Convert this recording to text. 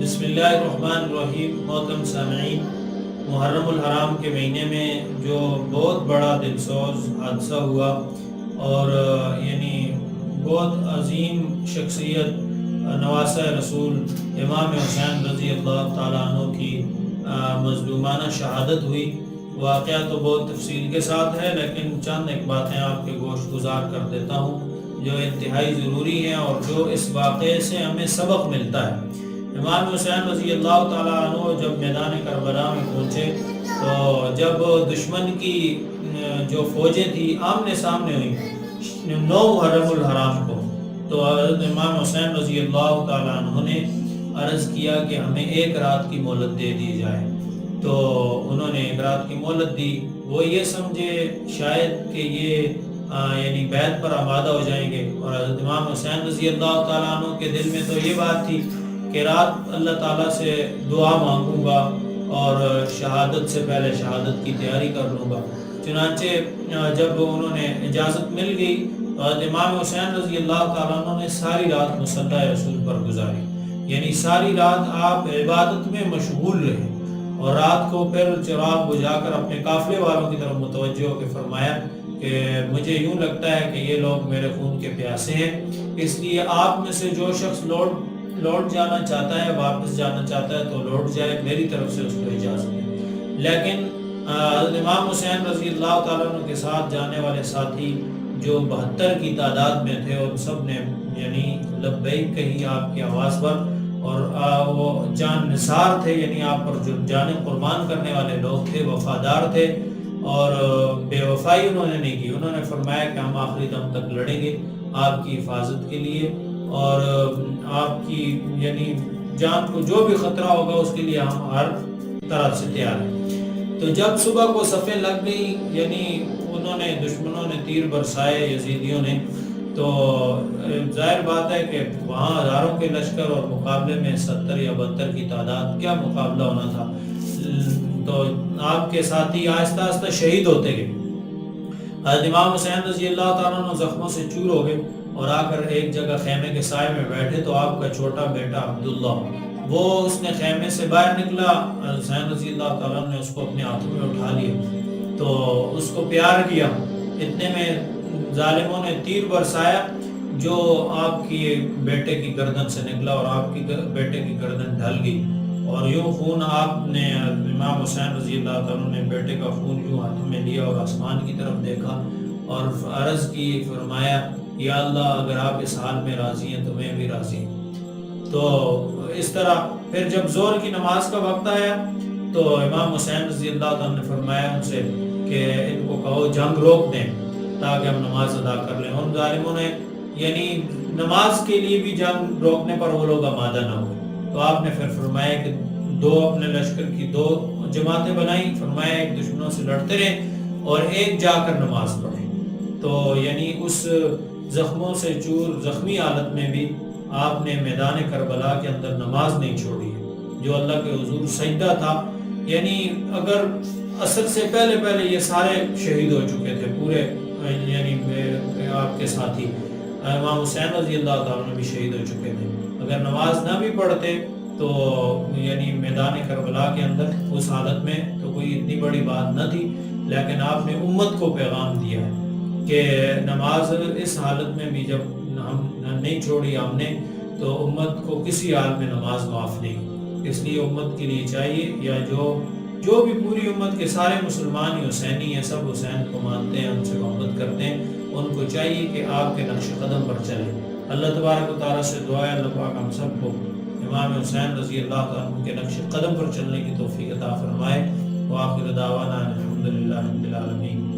بسم اللہ الرحمن الرحیم۔ محترم سامعین، محرم الحرام کے مہینے میں جو بہت بڑا دلسوز حادثہ ہوا اور بہت عظیم شخصیت نواسہ رسول امام حسین رضی اللہ تعالیٰ عنہ کی مظلومانہ شہادت ہوئی۔ واقعہ تو بہت تفصیل کے ساتھ ہے، لیکن چند ایک باتیں آپ کے گوشت گزار کر دیتا ہوں جو انتہائی ضروری ہیں اور جو اس واقعے سے ہمیں سبق ملتا ہے۔ امام حسین رضی اللہ تعالیٰ عنہ جب میدان کربلا میں پہنچے تو جب دشمن کی جو فوجیں تھیں آمنے سامنے ہوئیں 9 محرم الحرام کو، تو حضرت امام حسین رضی اللہ تعالیٰ عنہ نے عرض کیا کہ ہمیں 1 رات کی مہلت دے دی جائے۔ تو انہوں نے 1 رات کی مہلت دی۔ وہ یہ سمجھے شاید کہ یہ بیعت پر آمادہ ہو جائیں گے، اور حضرت امام حسین رضی اللہ تعالیٰ عنہ کے دل میں تو یہ بات تھی کہ رات اللہ تعالیٰ سے دعا مانگوں گا اور شہادت سے پہلے شہادت کی تیاری کر لوں گا۔ چنانچہ جب انہوں نے اجازت مل گئی تو حضرت امام حسین رضی اللہ تعالیٰ عنہ نے ساری رات مصلی رسول پر گزاری، یعنی ساری رات آپ عبادت میں مشغول رہے، اور رات کو پھر چراغ بجھا کر اپنے قافلے والوں کی طرف متوجہ ہو کے فرمایا کہ مجھے یوں لگتا ہے کہ یہ لوگ میرے خون کے پیاسے ہیں، اس لیے آپ میں سے جو شخص لوٹ جانا چاہتا ہے، واپس جانا چاہتا ہے تو لوٹ جائے، میری طرف سے اس کو اجازت ہے۔ لیکن حضرت امام حسین رضی اللہ تعالیٰ عنہ کے ساتھ جانے والے ساتھی جو 72 کی تعداد میں تھے، ان سب نے لبیک کہی آپ کی آواز پر، اور وہ جان نثار تھے، یعنی آپ پر جو جانیں قربان کرنے والے لوگ تھے، وفادار تھے، اور بے وفائی انہوں نے نہیں کی۔ انہوں نے فرمایا کہ ہم آخری دم تک لڑیں گے آپ کی حفاظت کے لیے، اور آپ کی جان کو جو بھی خطرہ ہوگا اس کے لیے ہم ہر طرح سے تیار ہیں۔ تو جب صبح کو صفیں لگ گئی، انہوں نے دشمنوں نے تیر برسائے یزیدیوں نے، تو ظاہر بات ہے کہ وہاں ہزاروں کے لشکر اور مقابلے میں 70 یا 72 کی تعداد، کیا مقابلہ ہونا تھا۔ تو آپ کے ساتھی آہستہ آہستہ شہید ہوتے گئے۔ حضرت امام حسین رضی اللہ تعالیٰ عنہ زخموں سے چور ہو گئے اور آ کر ایک جگہ خیمے کے سائے میں بیٹھے، تو آپ کا چھوٹا بیٹا عبداللہ وہ اس نے خیمے سے باہر نکلا، حسین رضی اللہ تعالیٰ عنہ نے اس کو اپنے ہاتھوں میں اٹھا لیا، تو اس کو پیار کیا۔ اتنے میں ظالموں نے تیر برسایا جو آپ کی بیٹے کی گردن سے نکلا، اور آپ کی بیٹے کی گردن ڈھل گئی، اور یوں خون آپ نے امام حسین رضی اللہ تعالیٰ نے بیٹے کا خون یوں ہاتھوں میں لیا اور آسمان کی طرف دیکھا اور عرض کی، فرمایا یا اللہ اگر آپ اس حال میں راضی ہیں تو میں بھی راضی ہوں۔ تو اس طرح پھر جب ظہر کی نماز کا وقت آیا تو امام حسین رضی اللہ تعالیٰ نے فرمایا ان سے کہ ان کو کہو جنگ روک دیں تاکہ ہم نماز ادا کر لیں۔ ان ظالموں نے نماز کے لیے بھی جنگ روکنے پر وہ لوگ آمادہ نہ ہوئے، تو آپ نے پھر فرمایا کہ 2 اپنے لشکر کی 2 جماعتیں بنائیں، فرمایا ایک دشمنوں سے لڑتے رہیں اور ایک جا کر نماز پڑھیں۔ تو اس زخموں سے چور زخمی حالت میں بھی آپ نے میدان کربلا کے اندر نماز نہیں چھوڑی، جو اللہ کے حضور سجدہ تھا۔ اگر عصر سے پہلے یہ سارے شہید ہو چکے تھے، پورے آپ کے ساتھی امام حسین رضی اللہ تعالیٰ نے بھی شہید ہو چکے تھے۔ اگر نماز نہ بھی پڑھتے تو میدان کربلا کے اندر اس حالت میں تو کوئی اتنی بڑی بات نہ تھی، لیکن آپ نے امت کو پیغام دیا ہے کہ نماز اس حالت میں بھی جب ہم نہیں چھوڑی ہم نے، تو امت کو کسی حال میں نماز معاف نہیں۔ اس لیے امت کے لیے چاہیے، یا جو بھی پوری امت کے سارے مسلمان ہی حسینی ہیں، سب حسین کو مانتے ہیں، ان سے محبت کرتے ہیں، ان کو چاہیے کہ آپ کے نقش قدم پر چلیں۔ اللہ تبارک و تعالیٰ سے دعا ہے اللہ پاک ہم سب کو امام حسین رضی اللہ تعالیٰ کے نقش قدم پر چلنے کی توفیق عطا فرمائے۔ وآخر دعوانا الحمدللہ رب العالمین۔